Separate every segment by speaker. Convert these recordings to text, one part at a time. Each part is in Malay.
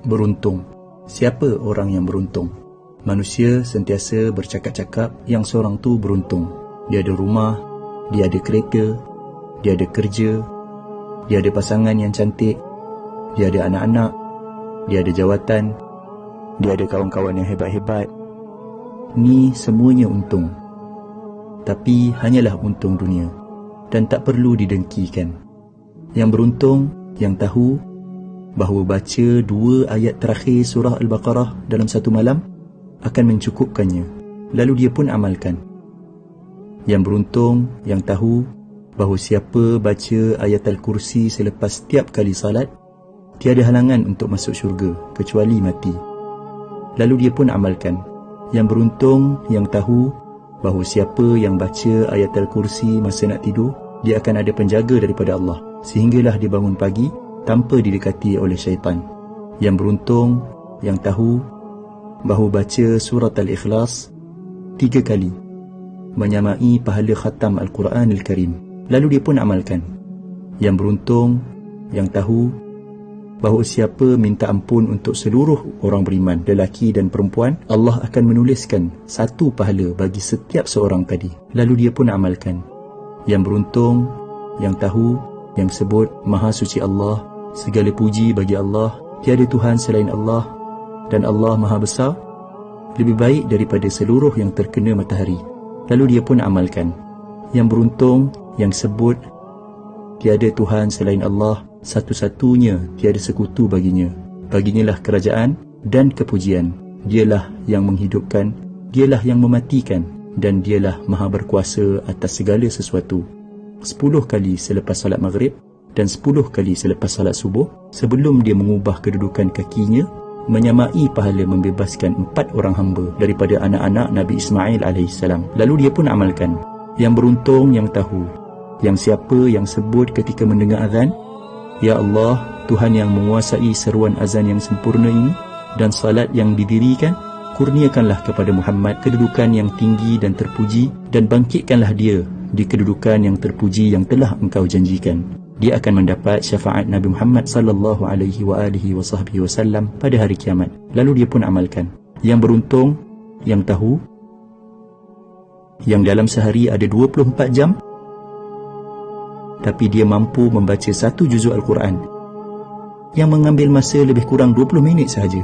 Speaker 1: Beruntung. Siapa orang yang beruntung? Manusia sentiasa bercakap-cakap yang seorang tu beruntung. Dia ada rumah, dia ada kereta, dia ada kerja, dia ada pasangan yang cantik, dia ada anak-anak, dia ada jawatan, dia ada kawan-kawan yang hebat-hebat. Ni semuanya untung. Tapi hanyalah untung dunia dan tak perlu didengkikan. Yang beruntung, yang tahu bahawa baca 2 ayat terakhir surah Al-Baqarah dalam satu malam akan mencukupkannya, lalu dia pun amalkan. Yang beruntung, yang tahu bahawa siapa baca ayat Al-Kursi selepas setiap kali salat, tiada halangan untuk masuk syurga kecuali mati, lalu dia pun amalkan. Yang beruntung, yang tahu bahawa siapa yang baca ayat Al-Kursi masa nak tidur, dia akan ada penjaga daripada Allah sehinggalah dia bangun pagi tanpa didekati oleh syaitan. Yang beruntung, yang tahu bahawa baca surat Al-Ikhlas 3 kali menyamai pahala khatam Al-Quran Al-Karim, lalu dia pun amalkan. Yang beruntung, yang tahu bahawa siapa minta ampun untuk seluruh orang beriman, lelaki dan perempuan, Allah akan menuliskan 1 pahala bagi setiap seorang tadi, lalu dia pun amalkan. Yang beruntung, yang tahu, yang sebut Maha Suci Allah, segala puji bagi Allah, tiada Tuhan selain Allah, dan Allah Maha Besar, lebih baik daripada seluruh yang terkena matahari, lalu dia pun amalkan. Yang beruntung, yang sebut tiada Tuhan selain Allah, satu-satunya, tiada sekutu baginya. Baginyalah kerajaan dan kepujian. Dialah yang menghidupkan, dialah yang mematikan, dan dialah maha berkuasa atas segala sesuatu. 10 kali selepas salat maghrib dan 10 kali selepas salat subuh, sebelum dia mengubah kedudukan kakinya, menyamai pahala membebaskan 4 orang hamba daripada anak-anak Nabi Ismail AS. Lalu dia pun amalkan. Yang beruntung, yang tahu, yang siapa yang sebut ketika mendengar azan, Ya Allah, Tuhan yang menguasai seruan azan yang sempurna ini dan salat yang didirikan, kurniakanlah kepada Muhammad kedudukan yang tinggi dan terpuji, dan bangkitkanlah dia di kedudukan yang terpuji yang telah engkau janjikan. Dia akan mendapat syafaat Nabi Muhammad sallallahu alaihi wasallam pada hari kiamat. Lalu dia pun amalkan. Yang beruntung, yang tahu, yang dalam sehari ada 24 jam, tapi dia mampu membaca 1 juzuk Al-Quran yang mengambil masa lebih kurang 20 minit sahaja.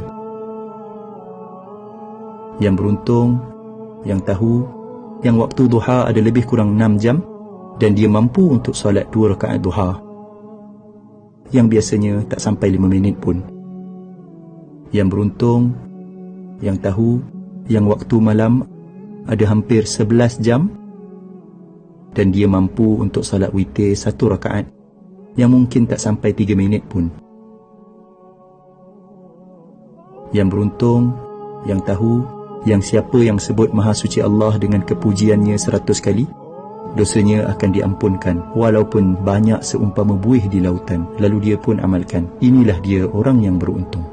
Speaker 1: Yang beruntung, yang tahu, yang waktu duha ada lebih kurang 6 jam dan dia mampu untuk solat 2 rakaat duha yang biasanya tak sampai 5 minit pun. Yang beruntung, yang tahu, yang waktu malam ada hampir 11 jam dan dia mampu untuk salat witir 1 rakaat yang mungkin tak sampai 3 minit pun. Yang beruntung, yang tahu, yang siapa yang sebut Maha Suci Allah dengan kepujiannya 100 kali, dosanya akan diampunkan walaupun banyak seumpama buih di lautan. Lalu dia pun amalkan. Inilah dia orang yang beruntung.